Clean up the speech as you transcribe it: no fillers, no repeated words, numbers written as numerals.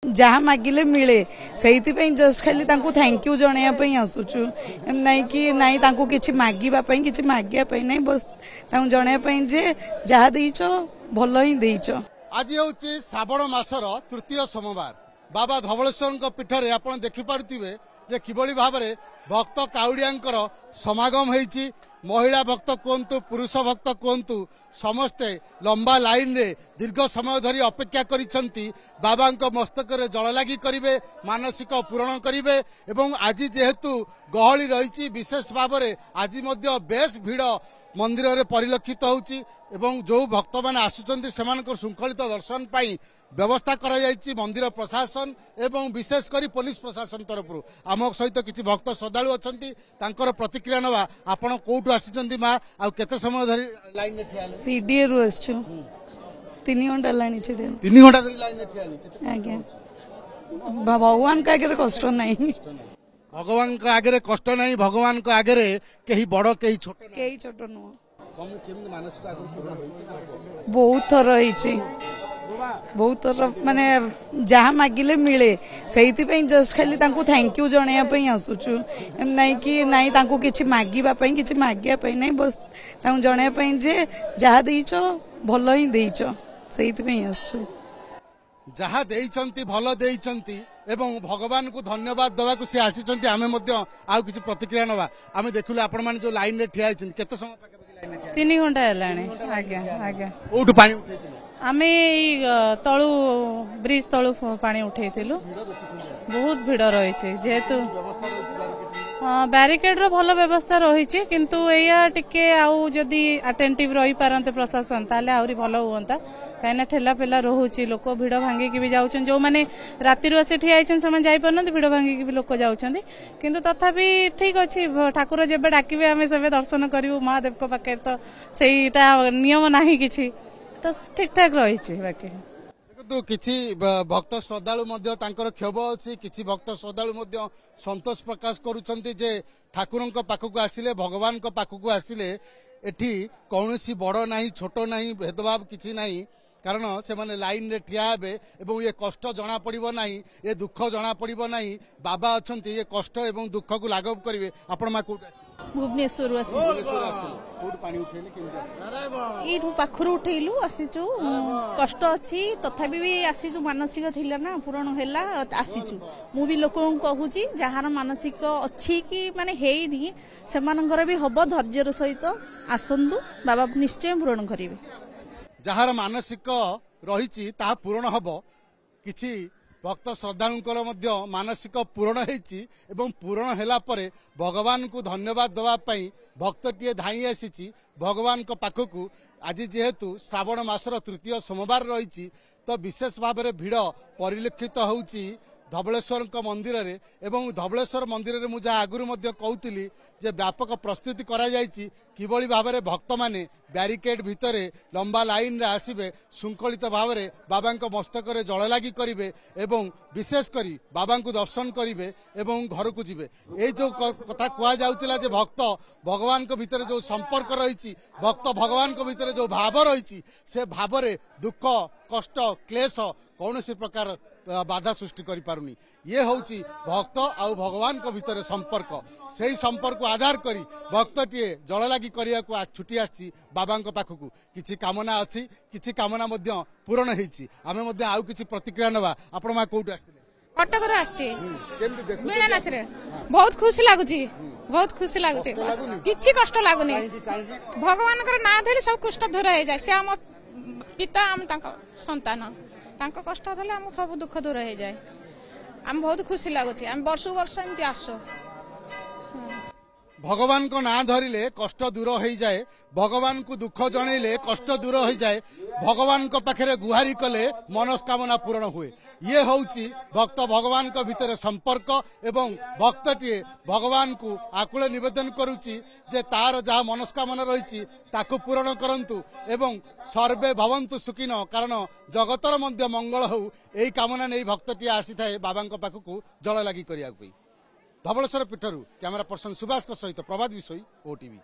जहाँ मागिले मिले से जस्ट खाली थैंक यू जनवाई आसुचु नाई कि नाई किसी मागिबाई किसी मागियापाई नहीं बस जनवाई जे जहाँ देच भल ही देच। आज हूँ श्रावण मासर तृतीय सोमवार बाबा धवलेश्वर पीठरे आप देखिपे जे किभली भाव में भक्त काउड़ियांकर समागम होईची। महिला भक्त कहतु पुरुष भक्त कहतु समस्ते लंबा लाइन रे दीर्घ समय धरी अपेक्षा करिसंती बाबा मस्तक रे जल लगी करिवे मानसिक पूरण करिवे एवं आज जेहेतु गहली रही विशेष भाव में आज मध्य बेस भीड़ मंदिर रे परिलक्षित होउची एवं जो भक्त मैंने आसुचंती सेमानकर श्रृंखलित दर्शन पाई व्यवस्था करा जायछि मंदिर प्रशासन एवं विशेष करी पुलिस प्रशासन तरफ आम सहित किसी भक्त श्रद्धालु अछंती तांकर प्रतिक्रिया नवा आपण कोठु आसिचंती मा आ केते समय धरी लाइन में ठिया सीडीए रु आछू 3 घंटा लाइन छिडे 3 घंटा धरी लाइन में ठिया आज्ञा भगवान का आगे कष्ट नहीं भगवान का आगे कष्ट नहीं भगवान का आगे कहीं बड़ कहीं छोट नुह मानसिक बहुत थर होइछि बहुत थर माने जहाँ मागिले मिले से जस्ट खाली थैंक यू जनवाई आसुचु नाई कि नाई किसी मागिबाई किसी मागियापाई नहीं बस जनवाई जे जहाँ देच भल ही देच से आसुचु जहाँ देइचंती भल देइचंती एवं भगवान को धन्यवाद देवा सी आसी आम किसी प्रतिक्रिया नवा आम देखुले आपण माने जो लाइन रे ठिया होइछन केते समय पाके लाइन रे 3 घंटा हेलाणी आज्ञा आज्ञा ओठु पानी उठैथिले आमे तळु ब्रिज तळु पानी उठैथिलु बहुत भीड़ रही जेहेतु बैरिकेड रो भल व्यवस्था रही किंतु एया टिके आउ जदी अटेंटिव रही पारंते प्रशासन ताले आउरी भल हुंता कहीं ठेला पेला रोचे लोक भिड़ भांगिकी भी जाऊँ जो मैंने राति आसी ठिया से जापार भिड़ भांगिकी भी लोक जाऊँच किंतु तथापि ठीक अच्छे ठाकुर जब डाकिबे आम सब दर्शन करूँ महादेव को पाखे तो सहीटा नियम ना कि तो ठीक ठाक रही बाकी किसी भक्त श्रद्धालु क्षोभ अच्छी किसी भक्त श्रद्धालु संतोष प्रकाश करुँचे जे ठाकुर पाखक आसिले भगवान पाखक आसिले एठी कौनसी बड़ नहीं छोट नहीं भेदभाव किसी नहीं कारण से माने लाइन रे ठिया हेबे एवं ये कष्ट जना पड़िबो नहीं ये दुख जना पड़िबो नहीं बाबा अछंती ये कष्ट एवं दुख को लाघव करिवे आपण मा कोट भुवनेश्वर पानी उठेले केमति ई पाखरु उठेलु आसीचु कष्ट अछि तथापि भी आसीचु मानसिक थिला ना पूर्ण हैला आसीचु मु भी लोकन कहूची जहार मानसिक अछि कि माने हेइनी सेमानकर भी हबो धैर्यर सहित आसंदु बाबा निश्चय पूर्ण करिवे जहार मानसिक रही पूरण हम किसी भक्त श्रद्धालुंकर मानसिक पूरण होती पूरण हैला परे भगवान को धन्यवाद देवाई भक्तटीए धाई आसी भगवान को पाखकू आज जेहेतु श्रावण मासर तृतीय सोमवार रही तो विशेष भाव में भीड़ परिलक्षित होउची धवलेश्वर मंदिर रे एवं धवलेश्वर मंदिर रे मुझे आगुरी कहूली जे व्यापक प्रस्तुति करा जायछि किभली भाव में भक्त माने बैरिकेड भितरे लंबा लाइन रे आसिबे श्रृंखलित भाव में बाबा मस्तक रे जल लगी करिवे एवं विशेष करी बाबा को दर्शन करिवे एवं घर को जिवे ए जो कथा कुआ जाउतिला जे भक्त भगवान को भितरे जो संपर्क रही भक्त भगवान को भितरे जो भाव रही से भाव में दुख कष्ट क्लेश कौन सी प्रकार बाधा सृष्टि करि पारुनी ये होउची भक्त आउ भगवान को भितर संपर्क से संपर्क आधार करी भक्तटीए जल लगी करिया को छुटी आसी बाबा पाखकू किछि कामना अच्छी किछि कामना मध्य पूरण होईची आमे मध्य आउ किछि प्रतिक्रिया नवा आपण मा कोउट आस्थिले कटक रे आछि केमति देखु बीणानास रे बहुत खुशी लागुची बहुत खुशी लागुची किछि कष्ट लागुनी भगवान कर ना धरि सब कष्ट दूर हो जाय से हम पिता हम तांको संतान तांको कष्ट धले हम सब दुख दूर हो जाए हम बहुत खुशी लगुच हम वर्ष वर्ष एमती आसो भगवान को ना धरिले कष्ट दूर हो जाए भगवान को दुख जनइले कष्ट दूर हो जाए भगवान को पाखे गुहारी कले मनस्कामना पूर्ण हुए ये होउची भक्त भगवान को भितर संपर्क एवं भक्तटीए भगवान को आकुल निवेदन करुची जे तार जहाँ मनस्कामना रही ताकू पूरण करंतु एवं सर्वे भवन्तु सुखिन कारण जगतर मध्य मंगल हो यही कामना नहीं भक्तटीए आसी थाए बाबा पाखकू जल लगी करिया धवलेश्वर पीठरू कैमरा पर्सन सुभाष सहित प्रभात विषय ओटीवी।